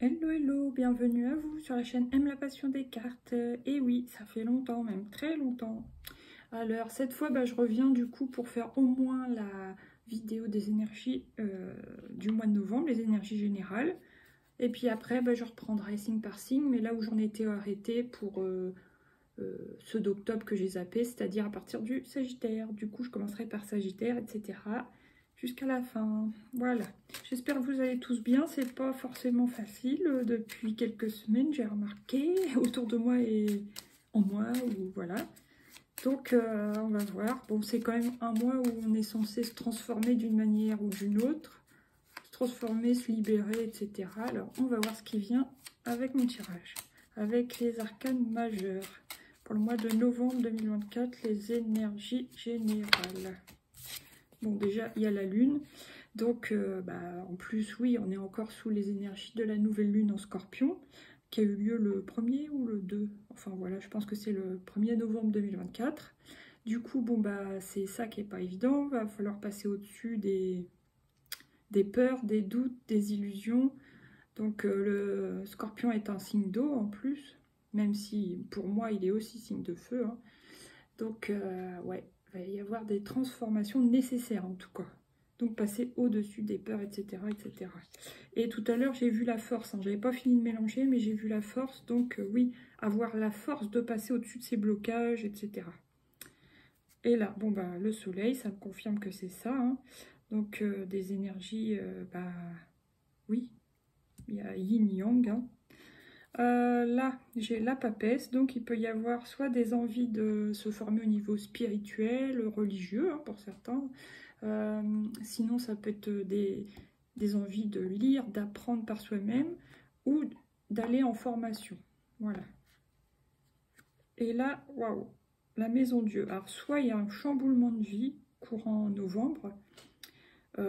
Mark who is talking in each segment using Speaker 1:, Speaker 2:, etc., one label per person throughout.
Speaker 1: Hello hello, bienvenue à vous sur la chaîne Aime la passion des cartes. Et oui, ça fait longtemps, même très longtemps. Alors cette fois, je reviens du coup pour faire au moins la vidéo des énergies du mois de novembre, les énergies générales. Et puis après, je reprendrai signe par signe, mais là où j'en étais arrêtée pour ceux d'octobre que j'ai zappé, c'est-à-dire à partir du Sagittaire. Du coup, je commencerai par Sagittaire, etc. jusqu'à la fin. Voilà. J'espère que vous allez tous bien. C'est pas forcément facile. Depuis quelques semaines, j'ai remarqué autour de moi et en moi, ou voilà. Donc, on va voir. Bon, c'est quand même un mois où on est censé se transformer d'une manière ou d'une autre. Se transformer, se libérer, etc. Alors, on va voir ce qui vient avec mon tirage. Avec les arcanes majeures. Pour le mois de novembre 2024, les énergies générales. Bon, déjà, il y a la lune. Donc, en plus, oui, on est encore sous les énergies de la nouvelle lune en scorpion, qui a eu lieu le 1er ou le 2. Enfin, voilà, je pense que c'est le 1er novembre 2024. Du coup, c'est ça qui n'est pas évident. Il va falloir passer au-dessus des peurs, des doutes, des illusions. Donc, le scorpion est un signe d'eau en plus, même si pour moi, il est aussi signe de feu. Hein. Donc, ouais, il va y avoir des transformations nécessaires en tout cas. Donc, passer au-dessus des peurs, etc., etc. Et tout à l'heure, j'ai vu la force. Hein. J'avais pas fini de mélanger, mais j'ai vu la force. Donc, oui, avoir la force de passer au-dessus de ces blocages, etc. Et là, le soleil, ça me confirme que c'est ça. Hein. Donc, des énergies, oui, il y a yin-yang. Hein. Là, j'ai la papesse, donc il peut y avoir soit des envies de se former au niveau spirituel, religieux, hein, pour certains. Sinon, ça peut être des envies de lire, d'apprendre par soi-même, ou d'aller en formation. Voilà. Et là, waouh, la maison Dieu. Alors, soit il y a un chamboulement de vie courant novembre,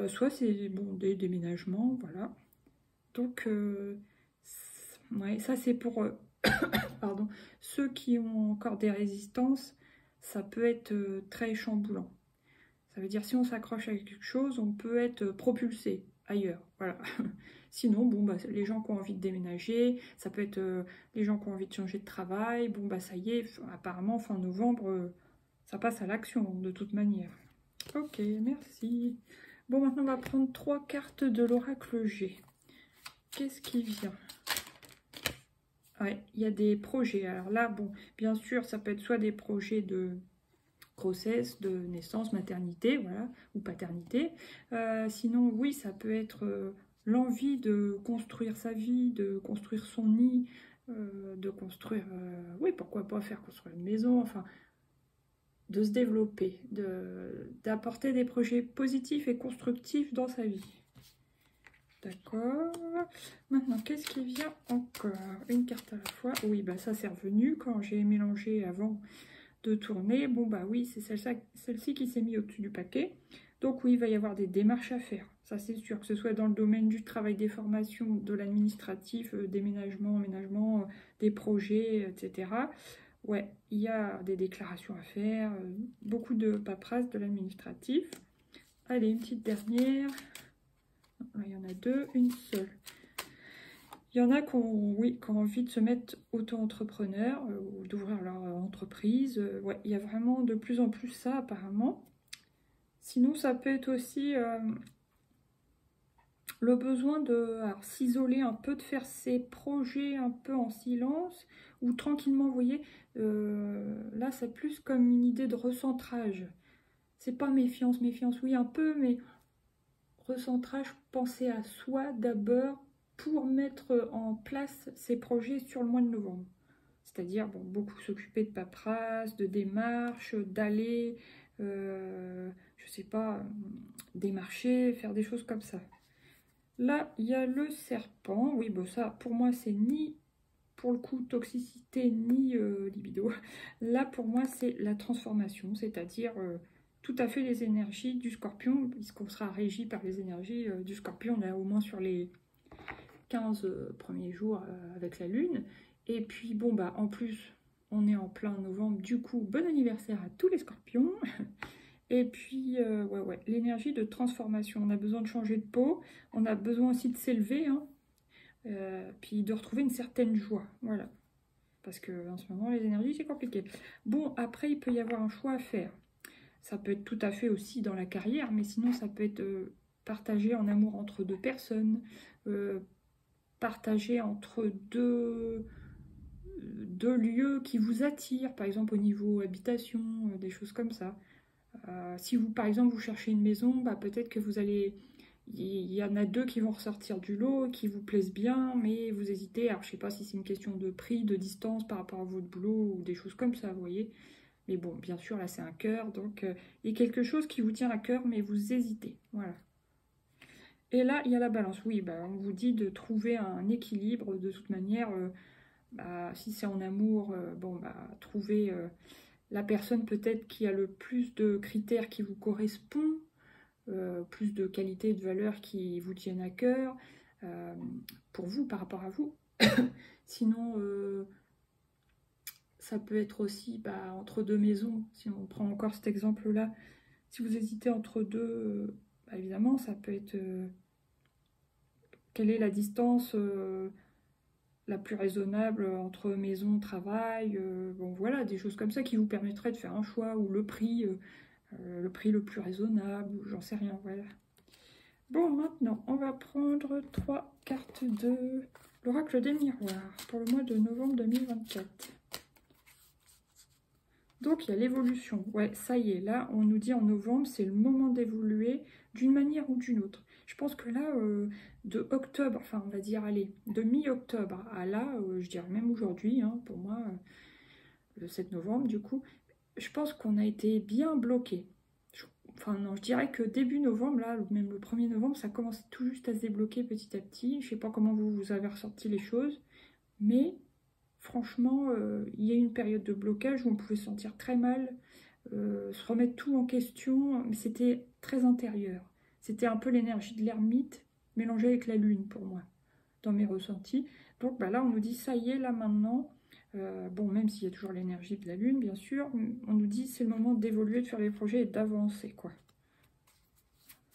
Speaker 1: soit c'est des déménagements, voilà. Donc, ouais, ça c'est pour pardon, ceux qui ont encore des résistances, ça peut être très chamboulant. Ça veut dire si on s'accroche à quelque chose, on peut être propulsé ailleurs. Voilà. Sinon, les gens qui ont envie de déménager, ça peut être les gens qui ont envie de changer de travail. Ça y est, apparemment, fin novembre, ça passe à l'action de toute manière. Ok, merci. Bon, maintenant, on va prendre 3 cartes de l'oracle G. Qu'est-ce qui vient ? Ouais, il y a des projets. Alors là, bien sûr, ça peut être soit des projets de grossesse, de naissance, maternité, voilà, ou paternité. Sinon, oui, ça peut être l'envie de construire sa vie, de construire son nid, de construire, oui, pourquoi pas faire construire une maison, enfin, de se développer, d'apporter des projets positifs et constructifs dans sa vie. D'accord. Maintenant, qu'est-ce qui vient encore? Une carte à la fois. Oui, ça c'est revenu quand j'ai mélangé avant de tourner. Oui, c'est celle-ci qui s'est mise au-dessus du paquet. Donc oui, il va y avoir des démarches à faire. Ça c'est sûr, que ce soit dans le domaine du travail, des formations, de l'administratif, déménagement, emménagement, des projets, etc. Ouais, il y a des déclarations à faire, beaucoup de paperasse de l'administratif. Allez, une petite dernière. Il y en a 2, une seule. Il y en a qui ont envie de se mettre auto-entrepreneur ou d'ouvrir leur entreprise. Ouais, il y a vraiment de plus en plus ça apparemment. Sinon, ça peut être aussi le besoin de s'isoler un peu, de faire ses projets un peu en silence ou tranquillement, vous voyez. Là, c'est plus comme une idée de recentrage. C'est pas méfiance, oui un peu, mais recentrage, penser à soi d'abord pour mettre en place ses projets sur le mois de novembre. C'est-à-dire beaucoup s'occuper de paperasse, de démarches, d'aller, je sais pas, démarcher, faire des choses comme ça. Là, il y a le serpent. Oui, ça, pour moi, c'est ni, pour le coup, toxicité, ni libido. Là, pour moi, c'est la transformation, c'est-à-dire tout à fait les énergies du scorpion, puisqu'on sera régi par les énergies du scorpion, là, au moins sur les 15 premiers jours avec la lune. Et puis, en plus, on est en plein novembre, du coup, bon anniversaire à tous les scorpions. Et puis, ouais, l'énergie de transformation. On a besoin de changer de peau, on a besoin aussi de s'élever, hein. puis de retrouver une certaine joie, voilà. Parce que en ce moment, les énergies, c'est compliqué. Bon, après, il peut y avoir un choix à faire. Ça peut être tout à fait aussi dans la carrière, mais sinon, ça peut être partagé en amour entre deux personnes, partagé entre deux lieux qui vous attirent, par exemple au niveau habitation, des choses comme ça. Si vous, par exemple, vous cherchez une maison, bah, peut-être que vous allez... Il y en a deux qui vont ressortir du lot, qui vous plaisent bien, mais vous hésitez. Alors, je sais pas si c'est une question de prix, de distance par rapport à votre boulot ou des choses comme ça, vous voyez. Mais bon, bien sûr, là, c'est un cœur. Donc, il y a quelque chose qui vous tient à cœur, mais vous hésitez. Voilà. Et là, il y a la balance. Oui, bah, on vous dit de trouver un équilibre. De toute manière, bah, si c'est en amour, bon, bah, trouver la personne peut-être qui a le plus de critères qui vous correspondent. Plus de qualité et de valeurs qui vous tiennent à cœur, pour vous, par rapport à vous. Sinon, ça peut être aussi bah, entre deux maisons, si on prend encore cet exemple-là. Si vous hésitez entre deux, bah, évidemment, ça peut être... quelle est la distance la plus raisonnable entre maison, travail, bon voilà, des choses comme ça qui vous permettraient de faire un choix, ou le prix le plus raisonnable, ou j'en sais rien, voilà. Bon, maintenant, on va prendre 3 cartes de l'oracle des miroirs pour le mois de novembre 2024. Donc, il y a l'évolution. Ouais, ça y est, là, on nous dit en novembre, c'est le moment d'évoluer d'une manière ou d'une autre. Je pense que là, de octobre, enfin, on va dire, allez, de mi-octobre à là, je dirais même aujourd'hui, hein, pour moi, le 7 novembre, du coup, je pense qu'on a été bien bloqué. Enfin non, je dirais que début novembre, là, même le 1er novembre, ça commence tout juste à se débloquer petit à petit. Je sais pas comment vous avez ressorti les choses, mais franchement, il y a eu une période de blocage où on pouvait se sentir très mal, se remettre tout en question, mais c'était très intérieur. C'était un peu l'énergie de l'ermite mélangée avec la lune pour moi, dans mes ressentis. Donc bah, là, on nous dit, ça y est, là maintenant, bon, même s'il y a toujours l'énergie de la lune, bien sûr, on nous dit c'est le moment d'évoluer, de faire les projets et d'avancer, quoi.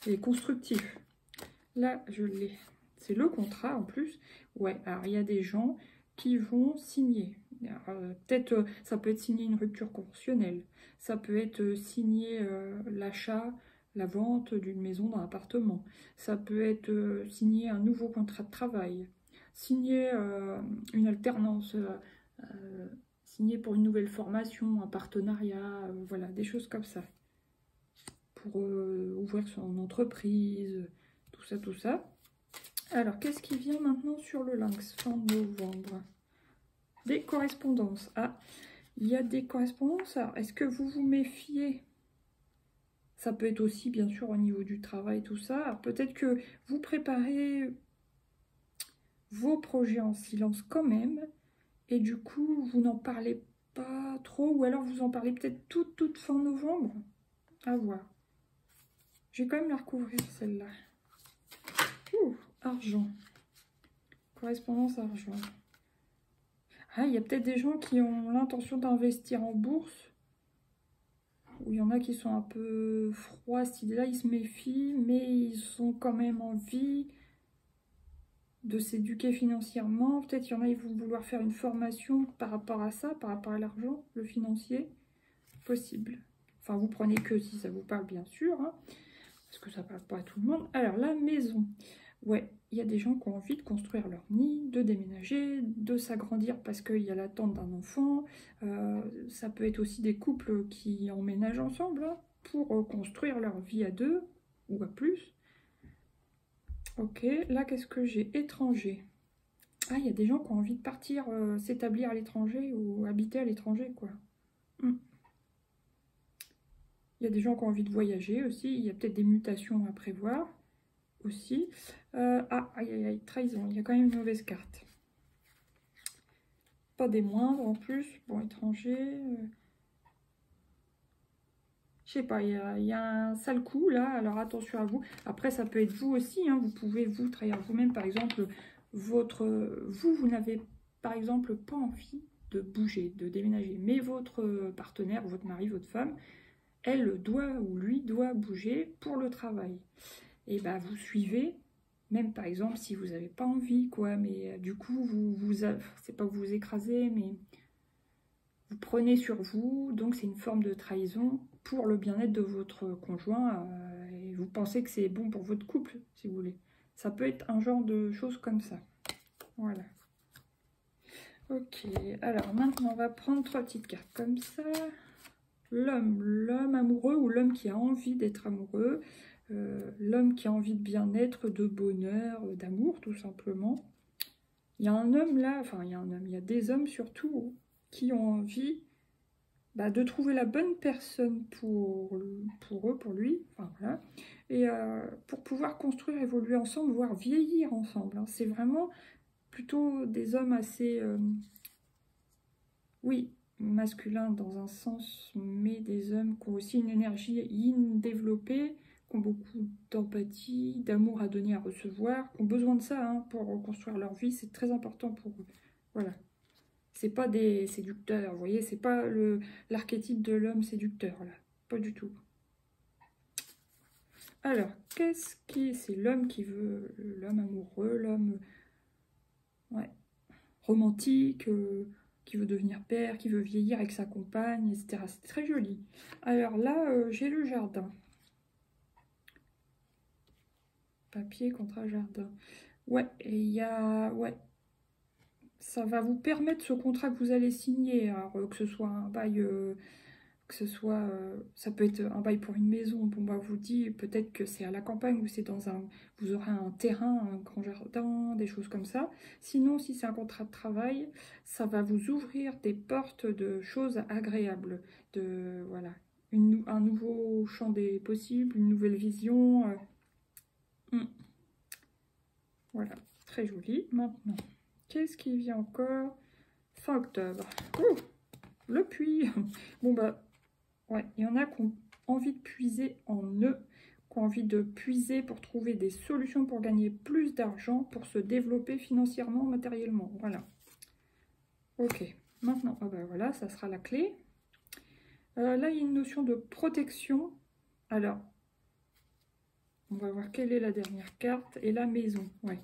Speaker 1: Et constructif. Là, je l'ai. C'est le contrat, en plus. Ouais, alors, il y a des gens qui vont signer. Peut-être, ça peut être signer une rupture conventionnelle. Ça peut être signer l'achat, la vente d'une maison, d'un appartement. Ça peut être signer un nouveau contrat de travail. Signer une alternance, signer pour une nouvelle formation, un partenariat, voilà, des choses comme ça. Pour ouvrir son entreprise, tout ça, tout ça. Alors, qu'est-ce qui vient maintenant sur le lynx, fin novembre? Des correspondances. Ah, il y a des correspondances. Alors, est-ce que vous vous méfiez? Ça peut être aussi, bien sûr, au niveau du travail, tout ça. Alors, peut-être que vous préparez vos projets en silence quand même, et du coup, vous n'en parlez pas trop, ou alors vous en parlez peut-être toute fin novembre. À voir. Je vais quand même la recouvrir, celle-là. Argent. Correspondance argent. Ah, il y a peut-être des gens qui ont l'intention d'investir en bourse. Ou il y en a qui sont un peu froids à cette idée-là, ils se méfient, mais ils ont quand même envie de s'éduquer financièrement. Peut-être il y en a qui vont vouloir faire une formation par rapport à ça, par rapport à l'argent, le financier. Possible. Enfin, vous prenez que si ça vous parle, bien sûr, hein, parce que ça ne parle pas à tout le monde. Alors, la maison. Ouais, il y a des gens qui ont envie de construire leur nid, de déménager, de s'agrandir parce qu'il y a l'attente d'un enfant. Ça peut être aussi des couples qui emménagent ensemble, hein, pour construire leur vie à deux ou à plus. Ok, là qu'est-ce que j'ai? Étranger. Ah, il y a des gens qui ont envie de partir, s'établir à l'étranger ou habiter à l'étranger, quoi. Il y a des gens qui ont envie de voyager aussi. Il y a peut-être des mutations à prévoir aussi. Ah, aïe, aïe, aïe, trahison. Il y a quand même une mauvaise carte. Pas des moindres en plus. Bon, étranger. Je sais pas, il y a un sale coup là. Alors attention à vous. Après, ça peut être vous aussi. Hein, vous pouvez vous trahir vous-même. Par exemple, vous n'avez par exemple pas envie de bouger, de déménager. Mais votre partenaire, votre mari, votre femme, elle doit ou lui doit bouger pour le travail. Et bien, vous suivez Même par exemple si vous n'avez pas envie, quoi, mais du coup, c'est pas que vous vous écrasez, mais vous prenez sur vous, donc c'est une forme de trahison pour le bien-être de votre conjoint, et vous pensez que c'est bon pour votre couple, si vous voulez. Ça peut être un genre de choses comme ça. Voilà. Ok, alors maintenant on va prendre 3 petites cartes comme ça. L'homme amoureux ou l'homme qui a envie d'être amoureux, l'homme qui a envie de bien-être, de bonheur, d'amour tout simplement. Il y a un homme là, enfin il y a un homme, il y a des hommes surtout qui ont envie de trouver la bonne personne pour eux, pour lui, enfin voilà, et pour pouvoir construire, évoluer ensemble, voire vieillir ensemble. Hein. C'est vraiment plutôt des hommes assez, oui, masculins dans un sens, mais des hommes qui ont aussi une énergie yin développée, qui ont beaucoup d'empathie, d'amour à donner, à recevoir, qui ont besoin de ça hein, pour reconstruire leur vie, c'est très important pour eux. Voilà. C'est pas des séducteurs, vous voyez, c'est pas l'archétype de l'homme séducteur, là. Pas du tout. Alors, qu'est-ce qui... C'est l'homme qui veut... L'homme amoureux, l'homme... Ouais. Romantique, qui veut devenir père, qui veut vieillir avec sa compagne, etc. C'est très joli. Alors là, j'ai le jardin. Papier, contrat, jardin. Ouais, et il y a... Ouais. Ça va vous permettre ce contrat que vous allez signer, alors, que ce soit un bail... que ce soit, ça peut être un bail pour une maison, bon bah vous dit peut-être que c'est à la campagne ou c'est dans un, vous aurez un terrain, un grand jardin, des choses comme ça. Sinon, si c'est un contrat de travail, ça va vous ouvrir des portes de choses agréables, de voilà, un nouveau champ des possibles, une nouvelle vision. Voilà, très joli. Maintenant, qu'est-ce qui vient encore? Fin octobre. Ouh, le puits. Bon bah. Ouais, il y en a qui ont envie de puiser en eux, qui ont envie de puiser pour trouver des solutions pour gagner plus d'argent, pour se développer financièrement, matériellement. Voilà. Ok. Maintenant, oh ben voilà, ça sera la clé. Là, il y a une notion de protection. Alors, on va voir quelle est la dernière carte. Et la maison, ouais.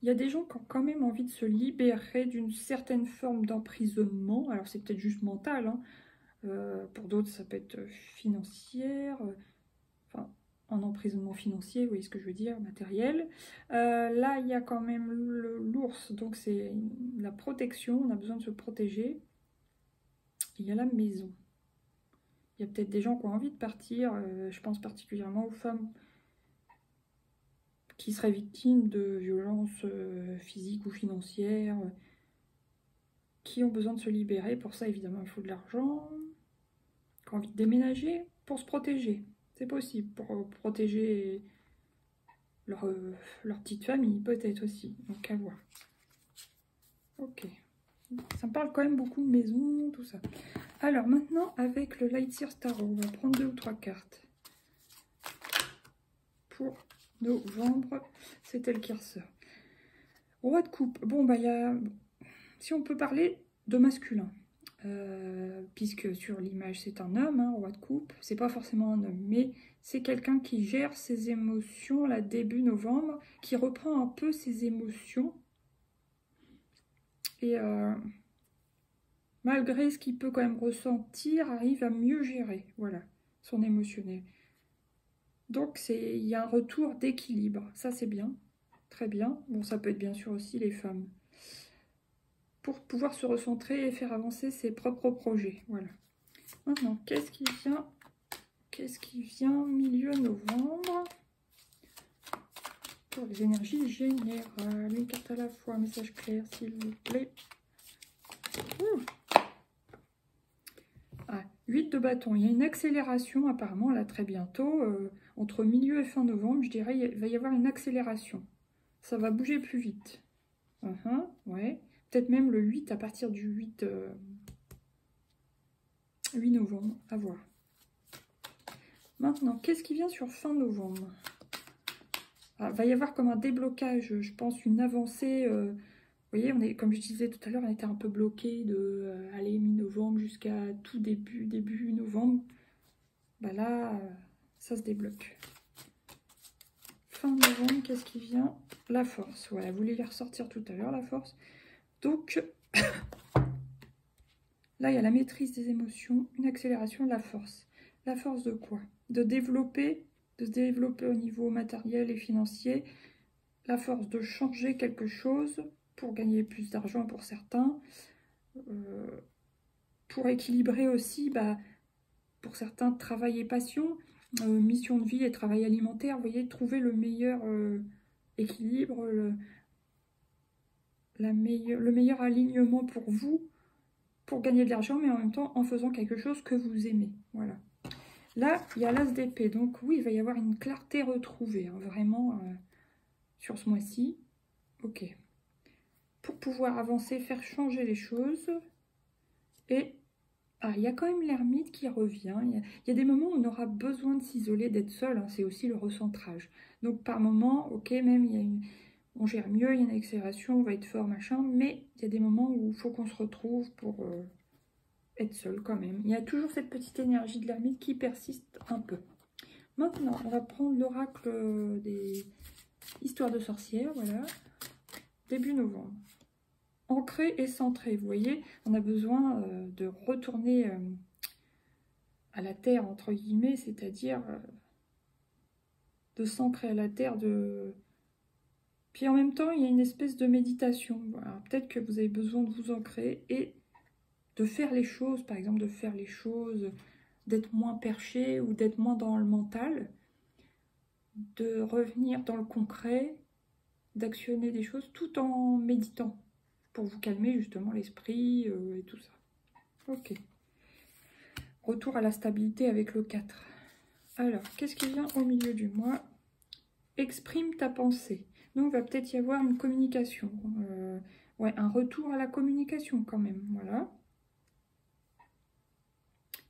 Speaker 1: Il y a des gens qui ont quand même envie de se libérer d'une certaine forme d'emprisonnement. Alors, c'est peut-être juste mental, hein. Pour d'autres, ça peut être financière, enfin, en emprisonnement financier, vous voyez ce que je veux dire, matériel. Là, il y a quand même l'ours, donc c'est la protection, on a besoin de se protéger. Il y a la maison. Il y a peut-être des gens qui ont envie de partir, je pense particulièrement aux femmes qui seraient victimes de violences physiques ou financières, qui ont besoin de se libérer. Pour ça, évidemment, il faut de l'argent. Qui ont envie de déménager pour se protéger. C'est possible, pour protéger leur petite famille, peut-être aussi. Donc, à voir. Ok. Ça me parle quand même beaucoup de maison, tout ça. Alors, maintenant, avec le Lightyear Tarot, on va prendre 2 ou 3 cartes. Pour novembre, c'est elle qui ressort. Roi de coupe. Bon, bah, il y a... Si on peut parler de masculin. Puisque sur l'image c'est un homme, hein, roi de coupe, c'est pas forcément un homme, mais c'est quelqu'un qui gère ses émotions là début novembre, qui reprend un peu ses émotions et malgré ce qu'il peut quand même ressentir, arrive à mieux gérer, voilà, son émotionnel. Donc il y a un retour d'équilibre, ça c'est bien, très bien. Bon, ça peut être bien sûr aussi les femmes, pour pouvoir se recentrer et faire avancer ses propres projets, voilà. Maintenant, qu'est-ce qui vient? Qu'est-ce qui vient milieu novembre pour les énergies générales? Une carte à la fois, message clair, s'il vous plaît. Ah, 8 de bâton. Il y a une accélération apparemment là très bientôt. Entre milieu et fin novembre, je dirais, il va y avoir une accélération. Ça va bouger plus vite. Ouais. Peut-être même le 8 à partir du 8 novembre. À voir. Maintenant, qu'est-ce qui vient sur fin novembre? Il va y avoir comme un déblocage, je pense, une avancée. Vous voyez, on est, comme je disais tout à l'heure, on était un peu bloqué de aller mi-novembre jusqu'à tout début novembre. Bah là, ça se débloque. fin novembre, qu'est-ce qui vient? La force. Voilà, vous voulez les ressortir tout à l'heure, la force. Donc, là, il y a la maîtrise des émotions, une accélération de la force. La force de quoi? De se développer au niveau matériel et financier. La force de changer quelque chose pour gagner plus d'argent pour certains. Pour équilibrer aussi, bah, pour certains, travail et passion. Mission de vie et travail alimentaire. Vous voyez, trouver le meilleur équilibre, le meilleur alignement pour vous, pour gagner de l'argent, mais en même temps en faisant quelque chose que vous aimez. Voilà. Là, il y a l'as d'épée. Donc oui, il va y avoir une clarté retrouvée, hein, vraiment, sur ce mois-ci. Ok. Pour pouvoir avancer, faire changer les choses. Et il y a quand même l'ermite qui revient. Il y a des moments où on aura besoin de s'isoler, d'être seul. Hein, c'est aussi le recentrage. Donc par moment, ok, même il y a on gère mieux, il y a une accélération, on va être fort, machin. Mais il y a des moments où il faut qu'on se retrouve pour être seul quand même. Il y a toujours cette petite énergie de l'ermite qui persiste un peu. Maintenant, on va prendre l'oracle des histoires de sorcières, voilà. Début novembre. Ancré et centré, vous voyez, on a besoin de retourner à la terre, entre guillemets, c'est-à-dire de s'ancrer à la terre, Puis en même temps, il y a une espèce de méditation. Voilà. Peut-être que vous avez besoin de vous ancrer et de faire les choses, par exemple, de faire les choses, d'être moins perché ou d'être moins dans le mental, de revenir dans le concret, d'actionner des choses tout en méditant, pour vous calmer justement l'esprit et tout ça. Ok. Retour à la stabilité avec le 4. Alors, qu'est-ce qui vient au milieu du mois? Exprime ta pensée. Donc, il va peut-être y avoir une communication. Ouais, un retour à la communication quand même. Voilà.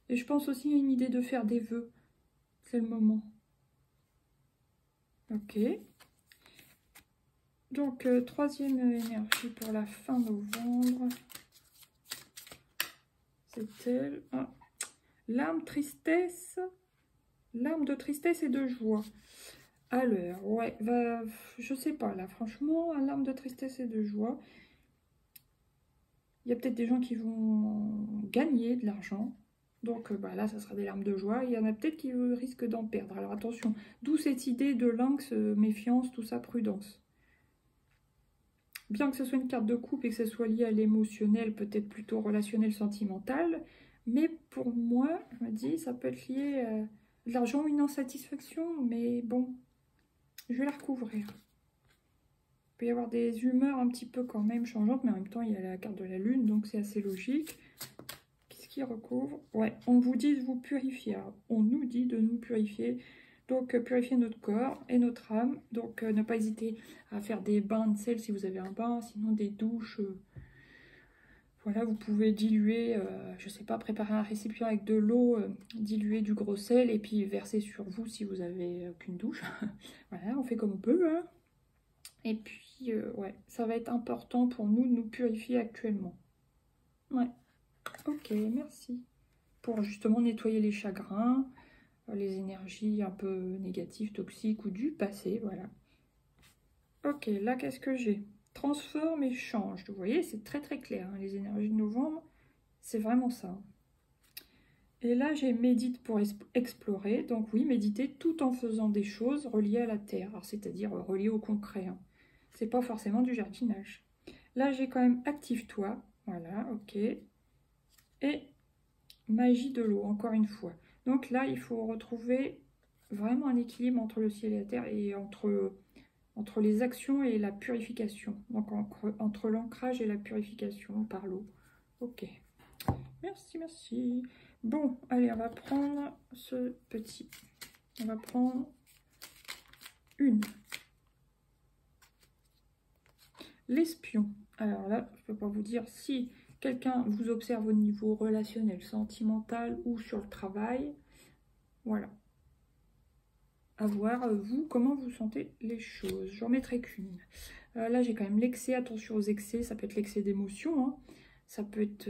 Speaker 1: Et je pense aussi à une idée de faire des vœux. C'est le moment. Ok. Donc, troisième énergie pour la fin novembre. C'est elle. Ah. Larmes, tristesse. Larmes de tristesse et de joie. Alors, ouais, je sais pas, là, franchement, un larme de tristesse et de joie. Il y a peut-être des gens qui vont gagner de l'argent. Donc, bah, là, ça sera des larmes de joie. Il y en a peut-être qui risquent d'en perdre. Alors, attention, d'où cette idée de lynx, méfiance, tout ça, prudence. Bien que ce soit une carte de coupe et que ce soit lié à l'émotionnel, peut-être plutôt relationnel, sentimental, mais pour moi, je me dis, ça peut être lié à de l'argent ou une insatisfaction, mais bon, je vais la recouvrir. Il peut y avoir des humeurs un petit peu quand même changeantes, mais en même temps, il y a la carte de la lune, donc c'est assez logique. Qu'est-ce qui recouvre? Ouais, on vous dit de vous purifier. Alors, on nous dit de nous purifier. Donc, purifier notre corps et notre âme. Donc, ne pas hésiter à faire des bains de sel si vous avez un bain, sinon des douches. Voilà, vous pouvez diluer, je sais pas, préparer un récipient avec de l'eau, diluer du gros sel et puis verser sur vous si vous avez qu'une douche. Voilà, on fait comme on peut, hein. Et puis, ouais, ça va être important pour nous de nous purifier actuellement. Ouais, ok, merci. Pour justement nettoyer les chagrins, les énergies un peu négatives, toxiques ou du passé, voilà. Ok, là, qu'est-ce que j'ai? Transforme et change. Vous voyez, c'est très très clair, hein, les énergies de novembre, c'est vraiment ça. Et là, j'ai médite pour explorer. Donc oui, méditer tout en faisant des choses reliées à la terre, c'est-à-dire reliées au concret. Hein. C'est pas forcément du jardinage. Là, j'ai quand même active-toi. Voilà, ok. Et magie de l'eau, encore une fois. Donc là, il faut retrouver vraiment un équilibre entre le ciel et la terre et entre les actions et la purification. Donc entre l'ancrage et la purification par l'eau. Ok. Merci, merci. Bon, allez, on va prendre ce petit. On va prendre une. L'espion. Alors là, je ne peux pas vous dire si quelqu'un vous observe au niveau relationnel, sentimental ou sur le travail. Voilà. À voir, vous, comment vous sentez les choses. J'en mettrai qu'une. Là, j'ai quand même l'excès. Attention aux excès. Ça peut être l'excès d'émotion. Hein. Ça peut être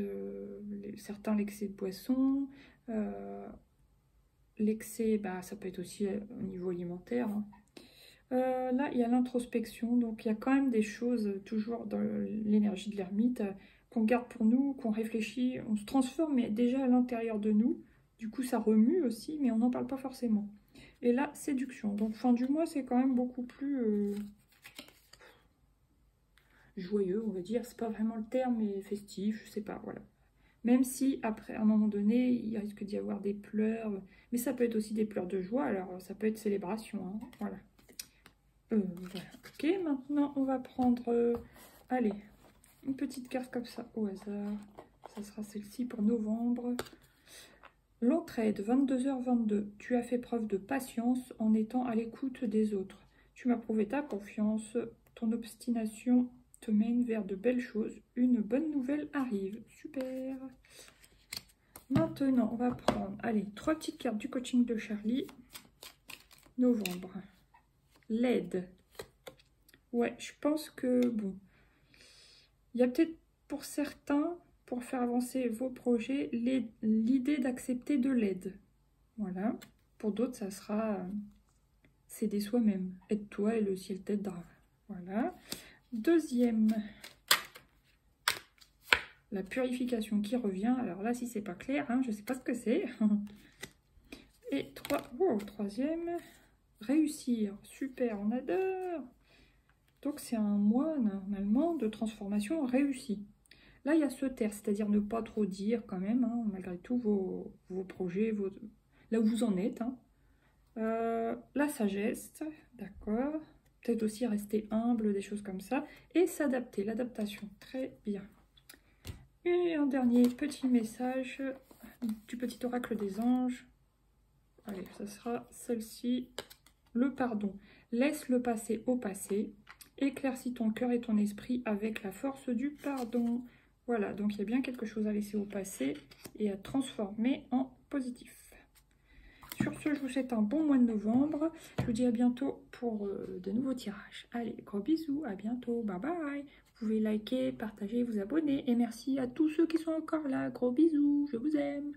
Speaker 1: certains l'excès de poisson. L'excès, bah, ça peut être aussi au niveau alimentaire. Hein. Là, il y a l'introspection, donc il y a quand même des choses, toujours dans l'énergie de l'ermite, qu'on garde pour nous, qu'on réfléchit, on se transforme mais déjà à l'intérieur de nous. Du coup, ça remue aussi, mais on n'en parle pas forcément. Et là, séduction. Donc, fin du mois, c'est quand même beaucoup plus joyeux, on va dire. C'est pas vraiment le terme, mais festif, je sais pas, voilà. Même si, après, à un moment donné, il risque d'y avoir des pleurs, mais ça peut être aussi des pleurs de joie, alors ça peut être célébration, hein, voilà. Voilà. Ok, maintenant on va prendre, allez, une petite carte comme ça au hasard. Ça sera celle-ci pour novembre. L'entraide, 22h22. Tu as fait preuve de patience en étant à l'écoute des autres. Tu m'as prouvé ta confiance. Ton obstination te mène vers de belles choses. Une bonne nouvelle arrive. Super. Maintenant, on va prendre, allez, 3 petites cartes du coaching de Charlie. Novembre. L'aide. Ouais, je pense que, bon, il y a peut-être pour certains, pour faire avancer vos projets, l'idée d'accepter de l'aide. Voilà. Pour d'autres, ça sera s'aider soi-même. Aide-toi et le ciel t'aidera. Voilà. Deuxième, la purification qui revient. Alors là, si c'est pas clair, hein, je sais pas ce que c'est. Et troisième, réussir. Super, on adore. Donc c'est un mois normalement de transformation réussie. Là, il y a se taire, c'est-à-dire ne pas trop dire quand même, hein, malgré tout, vos projets, là où vous en êtes. Hein. La sagesse, d'accord. Peut-être aussi rester humble, des choses comme ça. Et s'adapter, l'adaptation, très bien. Et un dernier petit message du petit oracle des anges. Allez, ça sera celle-ci. Le pardon. Laisse le passé au passé. Éclaircis ton cœur et ton esprit avec la force du pardon. Voilà, donc il y a bien quelque chose à laisser au passé et à transformer en positif. Sur ce, je vous souhaite un bon mois de novembre. Je vous dis à bientôt pour de nouveaux tirages. Allez, gros bisous, à bientôt, bye bye. Vous pouvez liker, partager, vous abonner. Et merci à tous ceux qui sont encore là. Gros bisous, je vous aime.